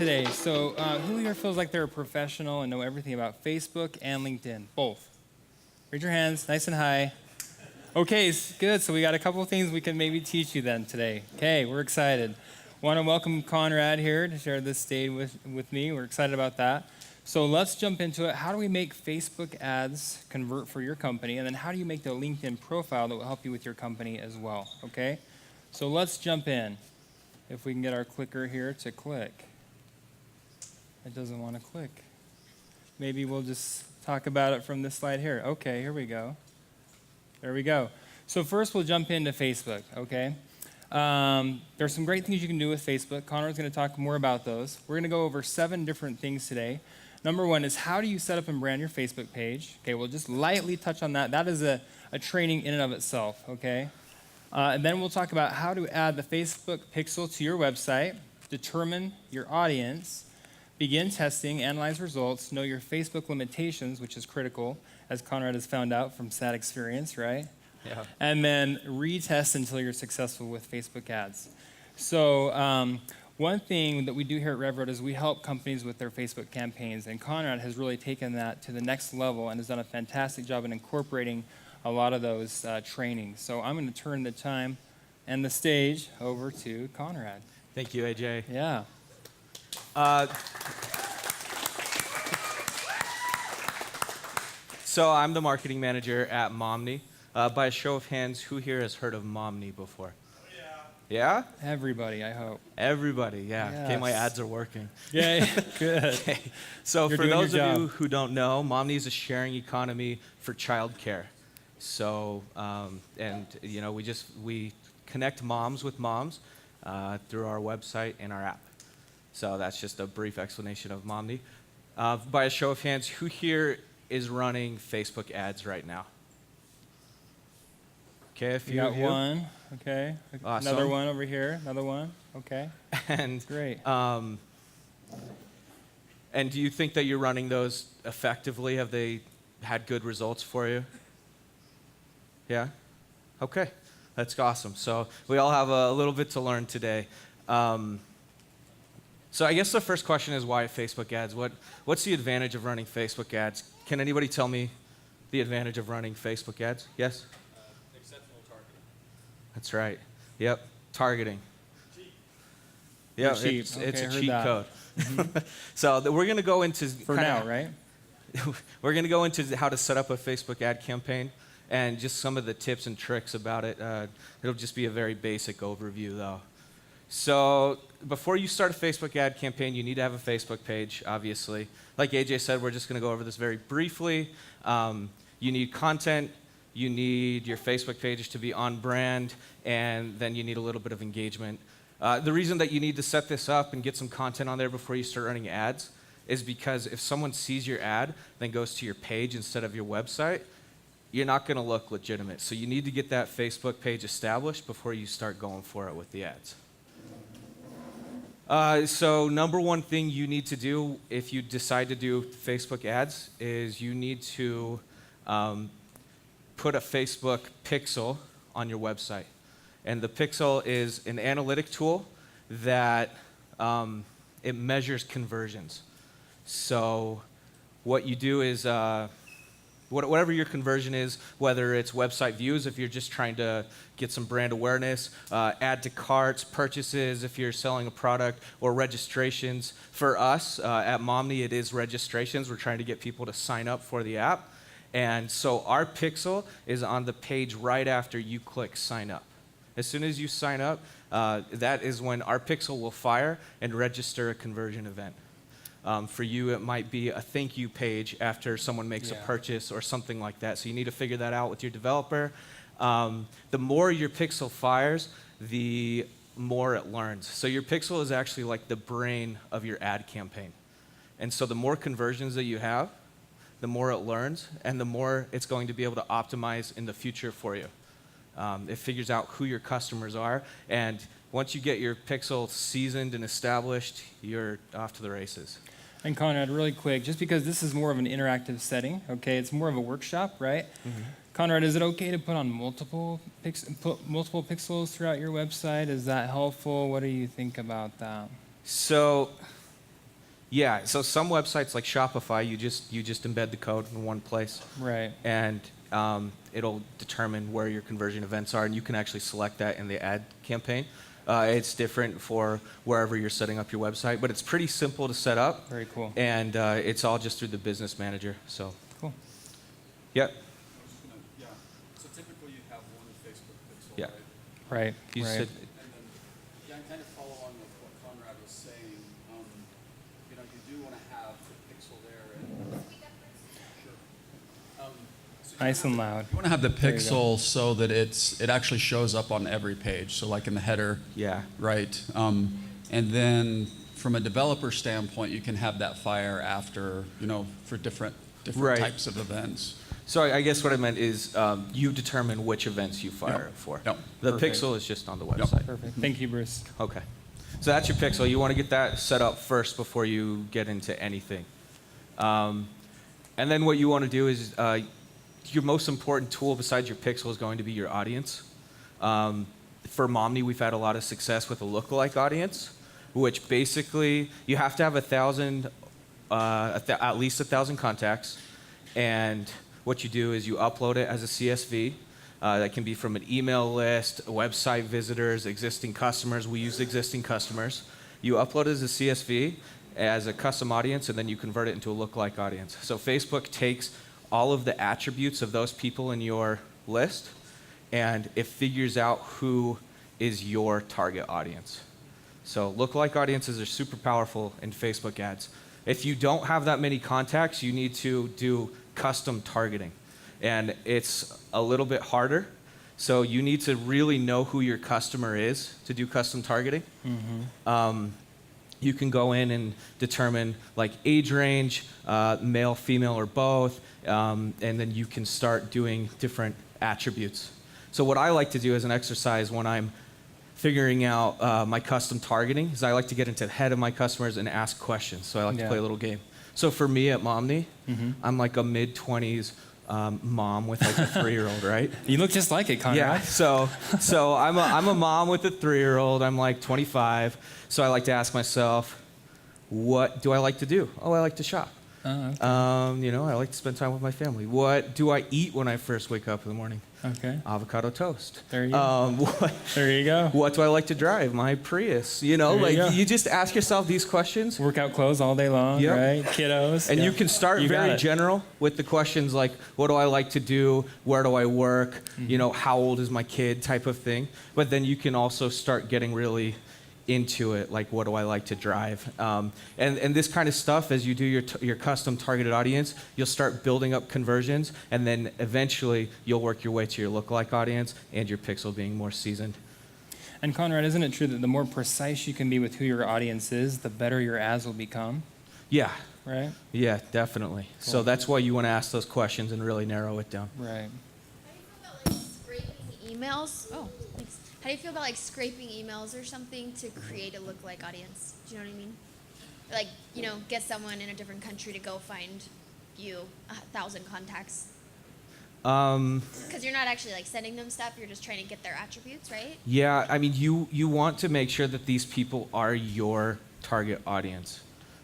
today. So who here feels like they're a professional and know everything about Facebook and LinkedIn? Both. Raise your hands, nice and high. Okay, good. So we got a couple of things we can maybe teach you then today. Okay, we're excited. Want to welcome Conrad here to share this stage with me. We're excited about that. So let's jump into it. How do we make Facebook ads convert for your company? And then how do you make the LinkedIn profile that will help you with your company as well? Okay, so let's jump in. If we can get our clicker here to click. It doesn't want to click. Maybe we'll just talk about it from this slide here. Okay, here we go. There we go. So first we'll jump into Facebook, okay? There's some great things you can do with Facebook. Conrad's going to talk more about those. We're going to go over 7 different things today. Number 1 is how do you set up and brand your Facebook page? Okay, we'll just lightly touch on that. That is a training in and of itself, okay? And then we'll talk about how to add the Facebook pixel to your website, determine your audience, begin testing, analyze results, know your Facebook limitations, which is critical, as Conrad has found out from sad experience, right? Yeah. And then retest until you're successful with Facebook ads. So one thing that we do here at RevRoad is we help companies with their Facebook campaigns, and Conrad has really taken that to the next level and has done a fantastic job in incorporating a lot of those trainings. So I'm going to turn the time and the stage over to Conrad. Thank you, AJ. Yeah. So I'm the marketing manager at Momni. By a show of hands, who here has heard of Momni before? Yeah? Everybody, I hope. Everybody, yeah. Yes. Okay, my ads are working. Yeah, good. Okay. So You're for doing those your of job. you who don't know, Momni is a sharing economy for childcare. So, and you know, we connect moms with moms through our website and our app. So that's just a brief explanation of Momni. By a show of hands, who here is running Facebook ads right now? Okay, a few You of got you. one, okay. Awesome. Another one over here, another one, okay. And Great. And do you think that you're running those effectively? Have they had good results for you? Yeah? Okay, that's awesome. So we all have a little bit to learn today. So I guess the first question is why Facebook ads? What's the advantage of running Facebook ads? Can anybody tell me the advantage of running Facebook ads? Yes? Exceptional targeting. That's right. Yep, targeting. Cheap. Yeah, Cheap. it's Okay, a heard cheat that. code. So we're going to go into For now, right? We're going to go into how to set up a Facebook ad campaign and just some of the tips and tricks about it. It'll just be a very basic overview, though. So before you start a Facebook ad campaign, you need to have a Facebook page, obviously. Like AJ said, we're just going to go over this very briefly. You need content. You need your Facebook page to be on brand, and then you need a little bit of engagement. The reason that you need to set this up and get some content on there before you start running ads is because if someone sees your ad, then goes to your page instead of your website, you're not going to look legitimate. So you need to get that Facebook page established before you start going for it with the ads. So number one thing you need to do if you decide to do Facebook ads is you need to put a Facebook pixel on your website. And the pixel is an analytic tool that it measures conversions. So what you do is whatever your conversion is, whether it's website views if you're just trying to get some brand awareness, add to carts, purchases if you're selling a product, or registrations. For us at Momni, it is registrations. We're trying to get people to sign up for the app. And so our pixel is on the page right after you click sign up. As soon as you sign up, that is when our pixel will fire and register a conversion event. For you, it might be a thank you page after someone makes a purchase or something like that. So you need to figure that out with your developer. The more your pixel fires, the more it learns. So your pixel is actually like the brain of your ad campaign. And so the more conversions that you have, the more it learns, and the more it's going to be able to optimize in the future for you. It figures out who your customers are, and once you get your pixel seasoned and established, you're off to the races. And Conrad, really quick, just because this is more of an interactive setting, okay, it's more of a workshop, right? Mm-hmm. Conrad, is it okay to put on multiple pixels throughout your website? Is that helpful? What do you think about that? So Yeah, so some websites like Shopify, you just embed the code in one place, Right. and it'll determine where your conversion events are, and you can actually select that in the ad campaign. It's different for wherever you're setting up your website, but it's pretty simple to set up. Very cool. And it's all just through the business manager. So, Cool. yep. Yeah. So typically you have one Facebook pixel, Yeah. right? Right. You right. said, And then, yeah, and kind of follow on with what Conrad was saying. You know, you do want to have the pixel there. And, sure. So you Nice have and to- loud. You want to have the There you go. pixel so that it actually shows up on every page. So like in the header, yeah. right? And then from a developer standpoint, you can have that fire after, for different Right. types of events. So I guess what I meant is you determine which events you fire Yep. it for. Yep. The Perfect. pixel is just on the website. Perfect. Thank you, Bruce. Okay. So that's your pixel. You want to get that set up first before you get into anything. And then what you want to do is your most important tool besides your pixel is going to be your audience. For Momni, we've had a lot of success with a lookalike audience, which basically you have to have at least 1,000 contacts. And what you do is you upload it as a CSV. That can be from an email list, website visitors, existing customers. We use existing customers. You upload it as a CSV, as a custom audience, and then you convert it into a lookalike audience. So Facebook takes all of the attributes of those people in your list, and it figures out who is your target audience. So lookalike audiences are super powerful in Facebook ads. If you don't have that many contacts, you need to do custom targeting. And it's a little bit harder. So you need to really know who your customer is to do custom targeting. You can go in and determine like age range, male, female, or both, and then you can start doing different attributes. So what I like to do as an exercise when I'm figuring out my custom targeting is I like to get into the head of my customers and ask questions. So I like to play a little game. So for me at Momni, I'm like a mid-20s mom with like a 3-year-old, right? You look just like it, Conrad. Yeah. So I'm a mom with a 3-year-old. I'm like 25. So I like to ask myself, what do I like to do? Oh, I like to shop. Oh, okay. I like to spend time with my family. What do I eat when I first wake up in the morning? Okay. Avocado toast. There you go. There you go. What do I like to drive? My Prius. There you go. You just ask yourself these questions. Workout clothes all day long, Yep. right? Kiddos. And yeah. you can start You got very it. general with the questions like, what do I like to do? Where do I work? How old is my kid? Type of thing. But then you can also start getting really into it, like what do I like to drive? And this kind of stuff, as you do your custom targeted audience, you'll start building up conversions, and then eventually you'll work your way to your lookalike audience and your pixel being more seasoned. And Conrad, isn't it true that the more precise you can be with who your audience is, the better your ads will become, Yeah. right? Yeah, definitely. Cool. So that's why you want to ask those questions and really narrow it down. Right. How do you feel about like scraping emails? Oh, thanks. How do you feel about like scraping emails or something to create a lookalike audience? Do you know what I mean? Like, get someone in a different country to go find you 1,000 contacts. Because you're not actually like sending them stuff, you're just trying to get their attributes, right? Yeah, I mean, you want to make sure that these people are your target audience,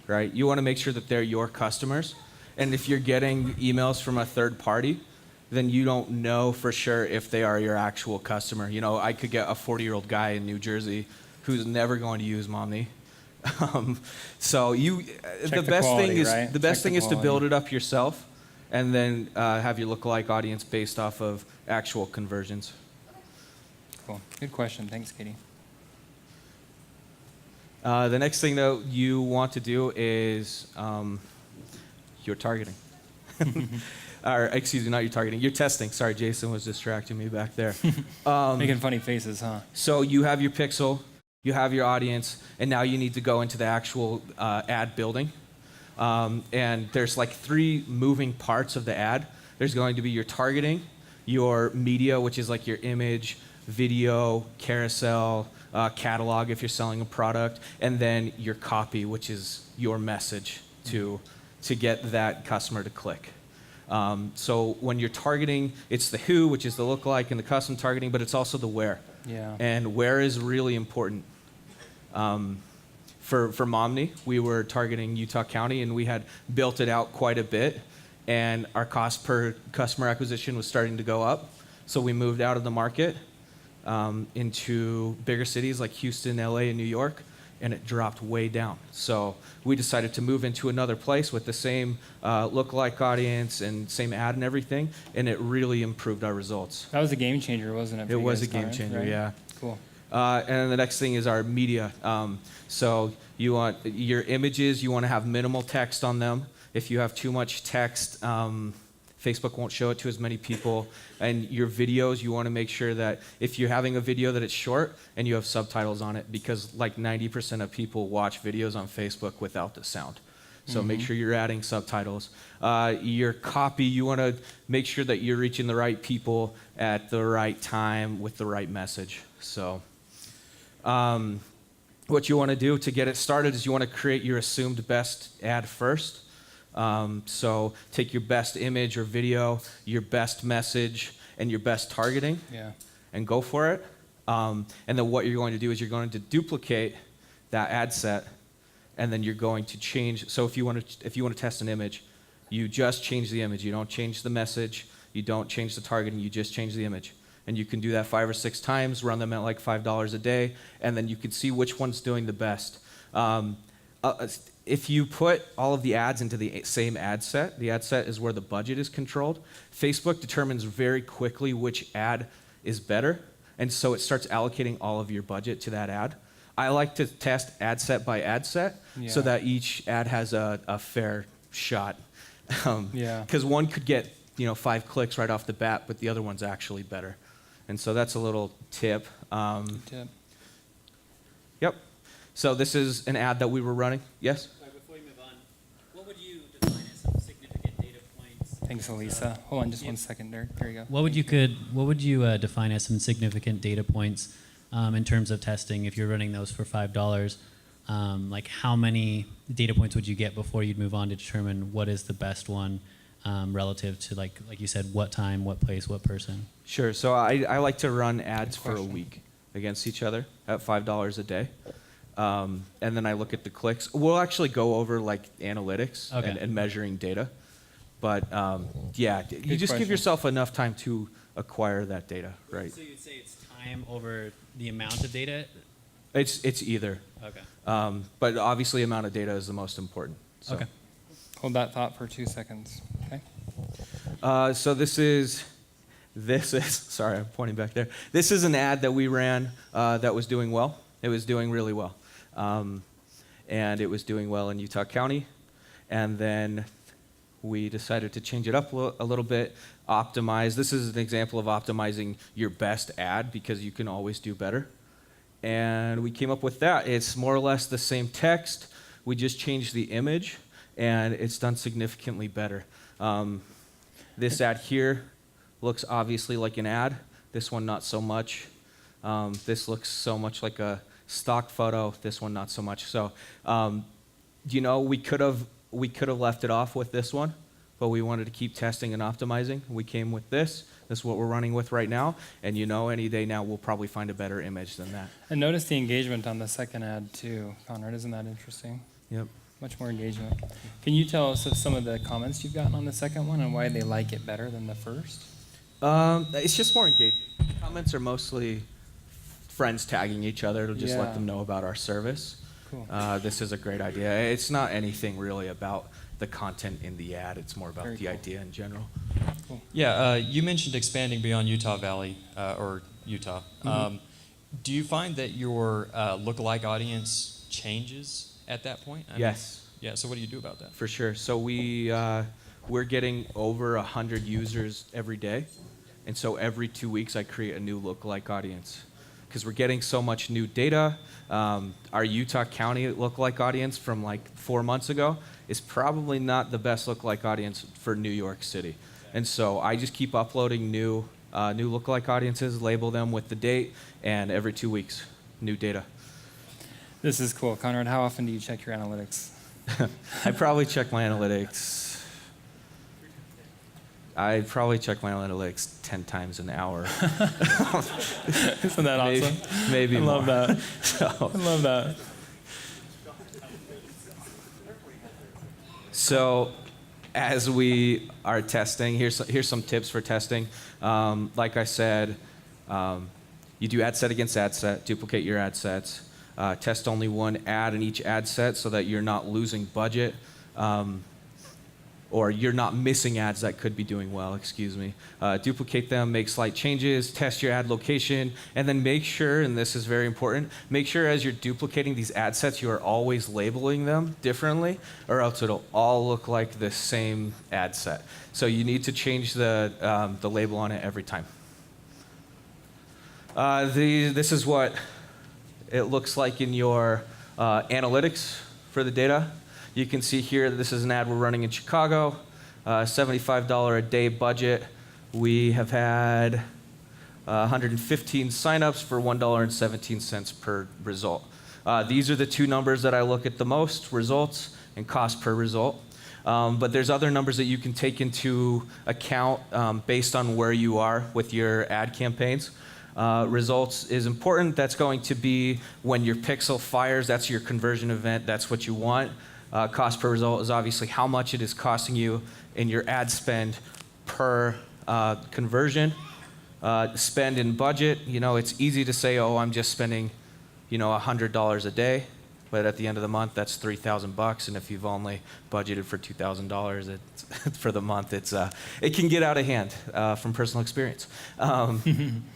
right? You want to make sure that they're your customers. And if you're getting emails from a third party, then you don't know for sure if they are your actual customer. I could get a 40-year-old guy in New Jersey who's never going to use Momni. So the best quality, thing is right? the best Check the thing is to quality. build it up yourself, and then have your lookalike audience based off of actual conversions. Cool. Good question. Thanks, Katie. The next thing that you want to do is your targeting. Or excuse me, not your targeting, your testing. Sorry, Jason was distracting me back there. Making funny faces, huh? So you have your pixel, you have your audience, and now you need to go into the actual ad building. And there's like 3 moving parts of the ad. There's going to be your targeting, your media, which is like your image, video, carousel, catalog if you're selling a product, and then your copy, which is your message to get that customer to click. So when you're targeting, it's the who, which is the lookalike, and the custom targeting, but it's also the where. Yeah. And where is really important. for Momni, we were targeting Utah County, and we had built it out quite a bit, and our cost per customer acquisition was starting to go up. So we moved out of the market into bigger cities like Houston, LA, and New York, and it dropped way down. So we decided to move into another place with the same lookalike audience and same ad and everything, and it really improved our results. That was a game changer, wasn't it? for It you was a guys, game Conrad, changer, right? yeah. Cool. And then the next thing is our media. So you want your images, you want to have minimal text on them. If you have too much text, Facebook won't show it to as many people. And your videos, you want to make sure that if you're having a video that it's short and you have subtitles on it, because like 90% of people watch videos on Facebook without the sound. So make sure you're adding subtitles. Your copy, you want to make sure that you're reaching the right people at the right time with the right message. So what you want to do to get it started is you want to create your assumed best ad first. So take your best image or video, your best message, and your best targeting, and go for it. And then what you're going to do is you're going to duplicate that ad set, and then you're going to change. So if you want to test an image, you just change the image. You don't change the message. You don't change the targeting. You just change the image. And you can do that 5 or 6 times, run them at like $5 a day, and then you can see which one's doing the best. If you put all of the ads into the same ad set, the ad set is where the budget is controlled. Facebook determines very quickly which ad is better, and so it starts allocating all of your budget to that ad. I like to test ad set by ad set so that each ad has a fair shot. Because one could get 5 clicks right off the bat, but the other one's actually better. And so that's a little tip. Yep. So this is an ad that we were running. Yes? Sorry, before we move on, what would you define as some significant data points? Thanks, Elisa. Hold on just 1 second there. There you go. What would you define as some significant data points in terms of testing if you're running those for $5? Like how many data points would you get before you'd move on to determine what is the best one relative to like you said, what time, what place, what person? Sure. So I like to run ads for a week against each other at $5 a day. And then I look at the clicks. We'll actually go over like analytics and measuring data. But you just give yourself enough time to acquire that data, right? So you'd say it's time over the amount of data? It's either. Okay. But obviously amount of data is the most important. So. Okay. Hold that thought for 2 seconds. Okay. So this is, sorry, I'm pointing back there. This is an ad that we ran that was doing well. It was doing really well. And it was doing well in Utah County. And then we decided to change it up a little bit, optimize. This is an example of optimizing your best ad because you can always do better. And we came up with that. It's more or less the same text. We just changed the image, and it's done significantly better. This ad here looks obviously like an ad. This one, not so much. This looks so much like a stock photo. This one, not so much. So, we could have left it off with this one, but we wanted to keep testing and optimizing. We came with this. This is what we're running with right now. And any day now, we'll probably find a better image than that. And notice the engagement on the second ad too, Conrad. Isn't that interesting? Yep. Much more engagement. Can you tell us of some of the comments you've gotten on the second one and why they like it better than the first? It's just more engaging. Comments are mostly friends tagging each other to just let them know about our service. Cool. This is a great idea. It's not anything really about the content in the ad. It's more about the idea in general. Cool. Yeah, you mentioned expanding beyond Utah Valley or Utah. Do you find that your lookalike audience changes at that point? Yes. Yeah. So what do you do about that? For sure. So we're getting over 100 users every day, and so every 2 weeks I create a new lookalike audience because we're getting so much new data. Our Utah County lookalike audience from like 4 months ago is probably not the best lookalike audience for New York City, and so I just keep uploading new lookalike audiences, label them with the date, and every 2 weeks, new data. This is cool. Conrad, how often do you check your analytics? I probably check my analytics 10 times an hour. Isn't that awesome? Maybe I more. love that. So, I love that. So as we are testing, here's some tips for testing. Like I said, you do ad set against ad set, duplicate your ad sets, test only one ad in each ad set so that you're not losing budget, or you're not missing ads that could be doing well, excuse me. Duplicate them, make slight changes, test your ad location, and then make sure, and this is very important, make sure as you're duplicating these ad sets, you are always labeling them differently, or else it'll all look like the same ad set. So you need to change the label on it every time. This is what it looks like in your analytics for the data. You can see here that this is an ad we're running in Chicago, $75 a day budget. We have had 115 signups for $1.17 per result. These are the two numbers that I look at the most, results and cost per result. But there's other numbers that you can take into account based on where you are with your ad campaigns. Results is important. That's going to be when your pixel fires. That's your conversion event. That's what you want. Cost per result is obviously how much it is costing you in your ad spend per conversion. Spend in budget, it's easy to say, oh, I'm just spending, $100 a day, but at the end of the month, that's $3,000, and if you've only budgeted for $2,000 for the month, it can get out of hand from personal experience.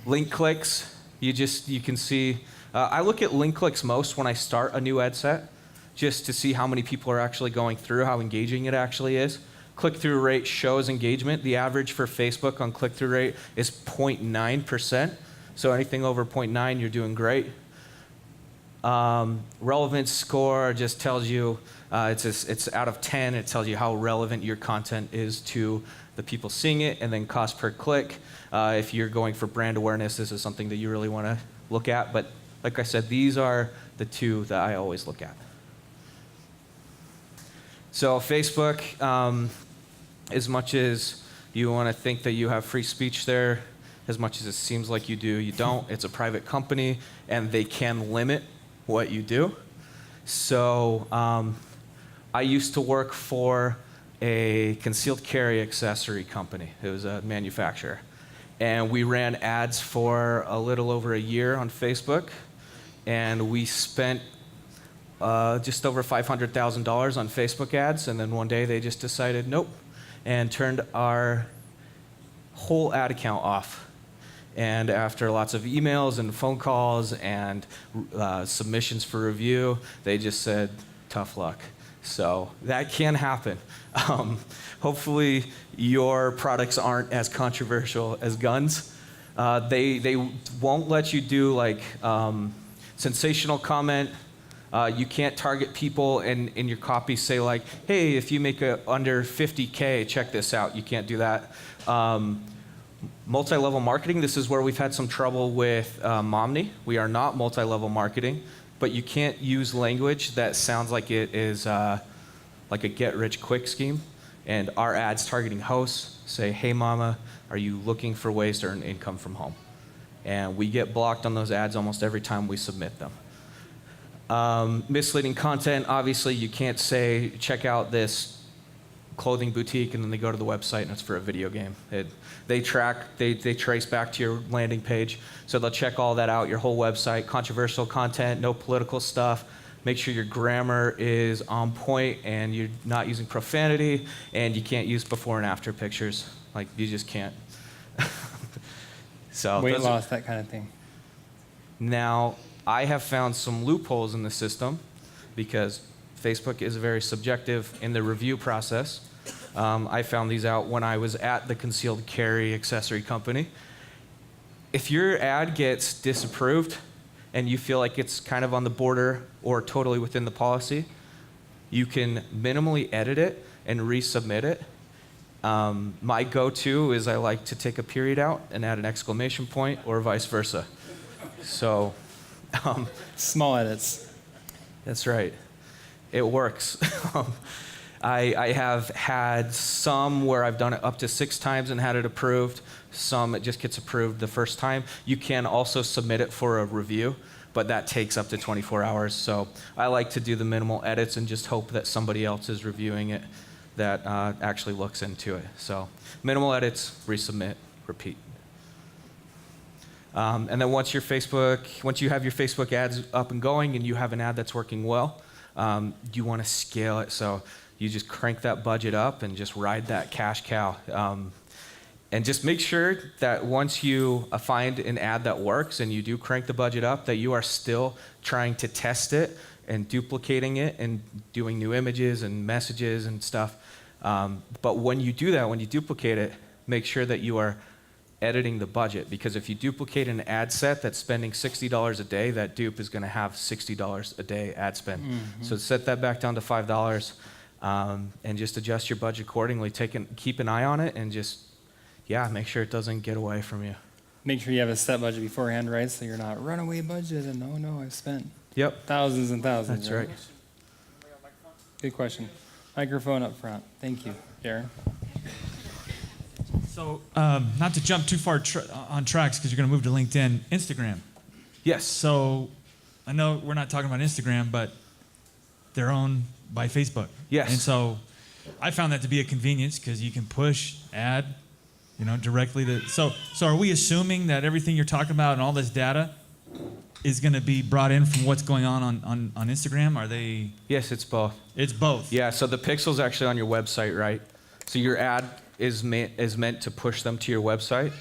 Link clicks, you can see. I look at link clicks most when I start a new ad set, just to see how many people are actually going through, how engaging it actually is. Click-through rate shows engagement. The average for Facebook on click-through rate is 0.9%. So anything over 0.9, you're doing great. Relevance score just tells you, it's out of 10. It tells you how relevant your content is to the people seeing it. And then cost per click. If you're going for brand awareness, this is something that you really want to look at. But like I said, these are the two that I always look at. So Facebook, as much as you want to think that you have free speech there, as much as it seems like you do, you don't. It's a private company, and they can limit what you do. So I used to work for a concealed carry accessory company. It was a manufacturer. And we ran ads for a little over a year on Facebook, and we spent just over $500,000 on Facebook ads, and then one day they just decided nope, and turned our whole ad account off. And after lots of emails and phone calls and submissions for review, they just said tough luck. So that can happen. Hopefully your products aren't as controversial as guns. They won't let you do like sensational comment. You can't target people and in your copy say like, hey, if you make under 50K, check this out. You can't do that. Multi-level marketing, this is where we've had some trouble with Momni. We are not multi-level marketing, but you can't use language that sounds like it is like a get-rich-quick scheme. And our ads targeting hosts say, hey mama, are you looking for ways to earn income from home? And we get blocked on those ads almost every time we submit them. Misleading content, obviously you can't say, check out this clothing boutique, and then they go to the website and it's for a video game. They trace back to your landing page, so they'll check all that out, your whole website, controversial content, no political stuff. Make sure your grammar is on point and you're not using profanity, and you can't use before and after pictures. Like, you just can't. So weight loss, that kind of thing. Now, I have found some loopholes in the system because Facebook is very subjective in the review process. I found these out when I was at the concealed carry accessory company. If your ad gets disapproved and you feel like it's kind of on the border or totally within the policy, you can minimally edit it and resubmit it. My go-to is I like to take a period out and add an exclamation point, or vice versa. So, small edits. That's right. It works. I have had some where I've done it up to 6 times and had it approved. Some it just gets approved the first time. You can also submit it for a review, but that takes up to 24 hours. So I like to do the minimal edits and just hope that somebody else is reviewing it that actually looks into it. So minimal edits, resubmit, repeat. And then once you have your Facebook ads up and going and you have an ad that's working well, you want to scale it. So you just crank that budget up and just ride that cash cow. And just make sure that once you find an ad that works and you do crank the budget up, that you are still trying to test it and duplicating it and doing new images and messages and stuff. But when you do that, when you duplicate it, make sure that you are editing the budget, because if you duplicate an ad set that's spending $60 a day, that dupe is going to have $60 a day ad spend. So set that back down to $5 and just adjust your budget accordingly. Keep an eye on it and just, make sure it doesn't get away from you. Make sure you have a set budget beforehand, right? So you're not runaway budget and no, I've spent thousands and thousands. That's right. Good question. Microphone up front. Thank you, Darren. So, not to jump too far on tracks because you're going to move to LinkedIn, Instagram. Yes. So, I know we're not talking about Instagram, but they're owned by Facebook. Yes. And so, I found that to be a convenience because you can push, add, directly to. So are we assuming that everything you're talking about and all this data is going to be brought in from what's going on Instagram? Are they? Yes, it's both. It's both. Yeah. So the pixel's actually on your website, right? So your ad is meant to push them to your website.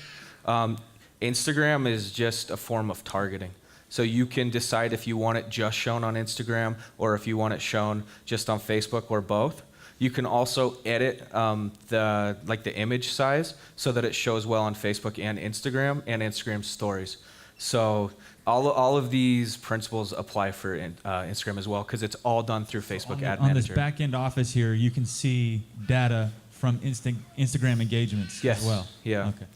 Instagram is just a form of targeting. So you can decide if you want it just shown on Instagram or if you want it shown just on Facebook or both. You can also edit the image size so that it shows well on Facebook and Instagram stories. So all of these principles apply for Instagram as well because it's all done through Facebook Ad Manager. On this back-end office here, you can see data from Instagram engagements as well. Yeah. Okay.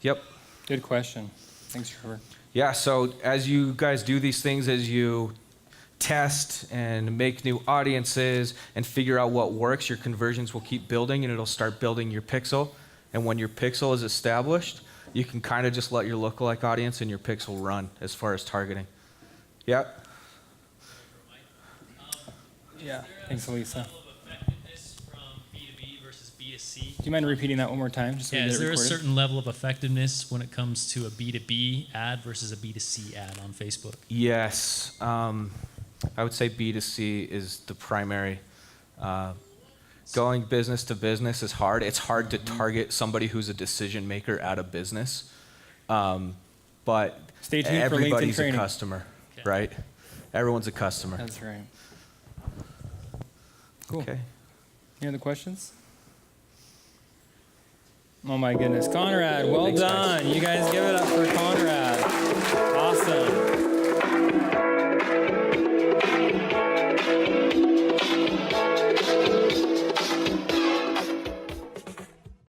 Yep. Good question. Thanks, Trevor. Yeah, so as you guys do these things, as you test and make new audiences and figure out what works, your conversions will keep building and it'll start building your pixel. And when your pixel is established, you can kind of just let your lookalike audience and your pixel run as far as targeting. Yep. Yeah. Thanks, Elisa. From B2B versus B2C? Do you mind repeating that one more time? Just so we get Is it there a recorded? certain level of effectiveness when it comes to a B2B ad versus a B2C ad on Facebook? Yes. I would say B2C is the primary. Going business to business is hard. It's hard to target somebody who's a decision maker at a business. But Stay tuned for LinkedIn everybody's a training. customer, right? Everyone's a customer. That's right. Cool. Okay. Any other questions? Oh my goodness. Conrad, well Thanks, done. guys. You guys give it up for Conrad.